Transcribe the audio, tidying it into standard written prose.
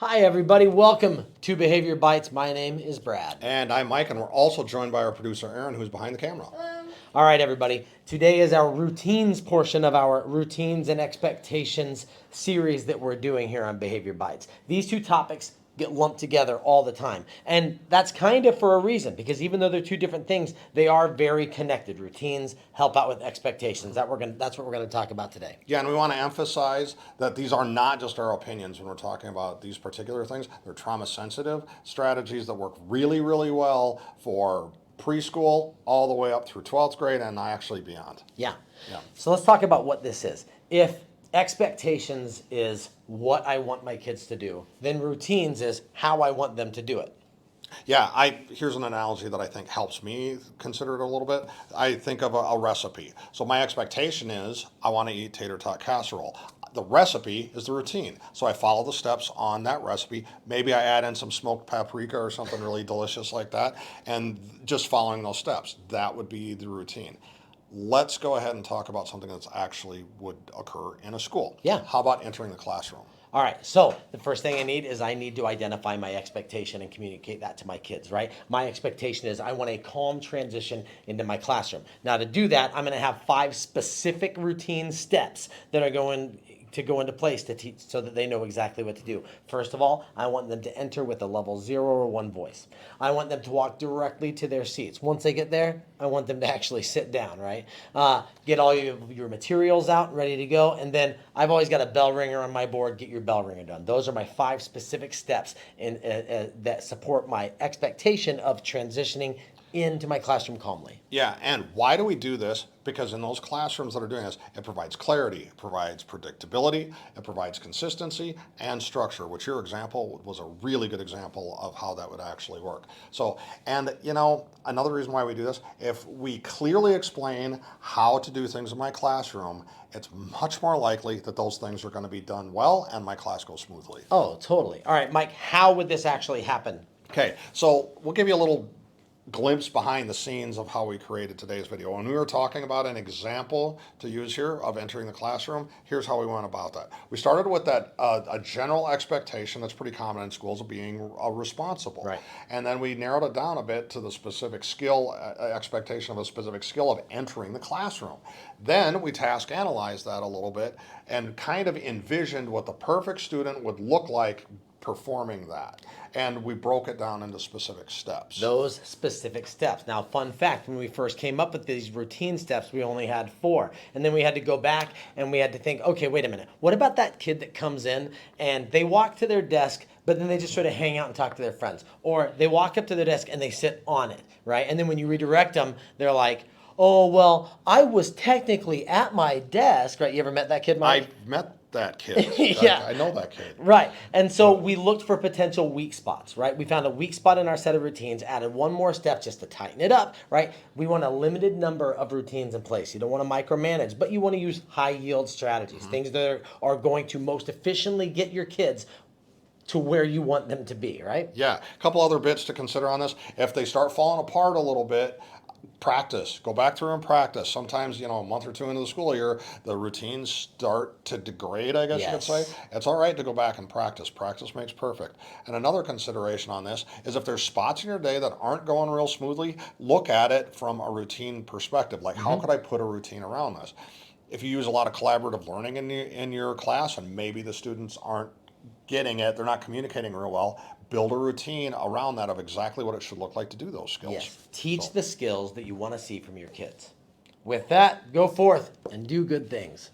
Hi, everybody. Welcome to Behavior Bites. My name is Brad. And I'm Mike, and we're also joined by our producer, Aaron, who's behind the camera. All right, everybody. Today is our routines portion of our routines and expectations series that we're doing here on Behavior Bites. These two topics get lumped together all the time. And that's kind of for a reason, because even though they're two different things, they are very connected. Routines help out with expectations. That's what we're going to talk about today. Yeah, and we want to emphasize that these are not just our opinions when we're talking about these particular things. They're trauma sensitive strategies that work really, really well for preschool all the way up through 12th grade and actually beyond. Yeah. Yeah. So let's talk about what this is. If expectations is what I want my kids to do, then routines is how I want them to do it. Yeah, here's an analogy that I think helps me consider it a little bit. I think of a recipe. So my expectation is I want to eat tater tot casserole. The recipe is the routine. So I follow the steps on that recipe. Maybe I add in some smoked paprika or something really delicious like that, and just following those steps. That would be the routine. Let's go ahead and talk about something that's actually would occur in a school. Yeah. How about entering the classroom? All right, so the first thing I need to identify my expectation and communicate that to my kids, right? My expectation is I want a calm transition into my classroom. Now, to do that, I'm going to have 5 specific routine steps that are going to go into place to teach so that they know exactly what to do. First of all, I want them to enter with a level 0 or 1 voice. I want them to walk directly to their seats. Once they get there, I want them to actually sit down, right? Get all your materials out, ready to go, and then I've always got a bell ringer on my board. Get your bell ringer done. Those are my 5 specific steps that support my expectation of transitioning into my classroom calmly. Yeah, and why do we do this? Because in those classrooms that are doing this, it provides clarity, it provides predictability, it provides consistency and structure, which your example was a really good example of how that would actually work. So, and another reason why we do this, if we clearly explain how to do things in my classroom, it's much more likely that those things are going to be done well and my class goes smoothly. Oh, totally. All right, Mike, how would this actually happen? Okay, so we'll give you a little glimpse behind the scenes of how we created today's video. When we were talking about an example to use here of entering the classroom, here's how we went about that. We started with that a general expectation that's pretty common in schools of being responsible. Right. And then we narrowed it down a bit to the specific skill, expectation of a specific skill of entering the classroom. Then we task analyzed that a little bit and kind of envisioned what the perfect student would look like performing that. And we broke it down into specific steps. Those specific steps. Now, fun fact, when we first came up with these routine steps, we only had 4. And then we had to go back and we had to think, okay, wait a minute. What about that kid that comes in and they walk to their desk, but then they just sort of hang out and talk to their friends? Or they walk up to their desk and they sit on it, right? And then when you redirect them, they're like, oh, well, I was technically at my desk, right? You ever met that kid, Mike? I've met that kid. Yeah. I know that kid. Right. And so we looked for potential weak spots, right? We found a weak spot in our set of routines, added one more step just to tighten it up, right? We want a limited number of routines in place. You don't want to micromanage, but you want to use high yield strategies, things that are going to most efficiently get your kids to where you want them to be, right? Yeah. A couple other bits to consider on this. If they start falling apart a little bit, practice. Go back through and practice. Sometimes, a month or 2 into the school year, the routines start to degrade, I guess you could say. It's all right to go back and practice. Practice makes perfect. And another consideration on this is if there's spots in your day that aren't going real smoothly, look at it from a routine perspective. Like, how could I put a routine around this? If you use a lot of collaborative learning in your class and maybe the students aren't getting it, they're not communicating real well, build a routine around that of exactly what it should look like to do those skills. Yes. Teach the skills that you want to see from your kids. With that, go forth and do good things.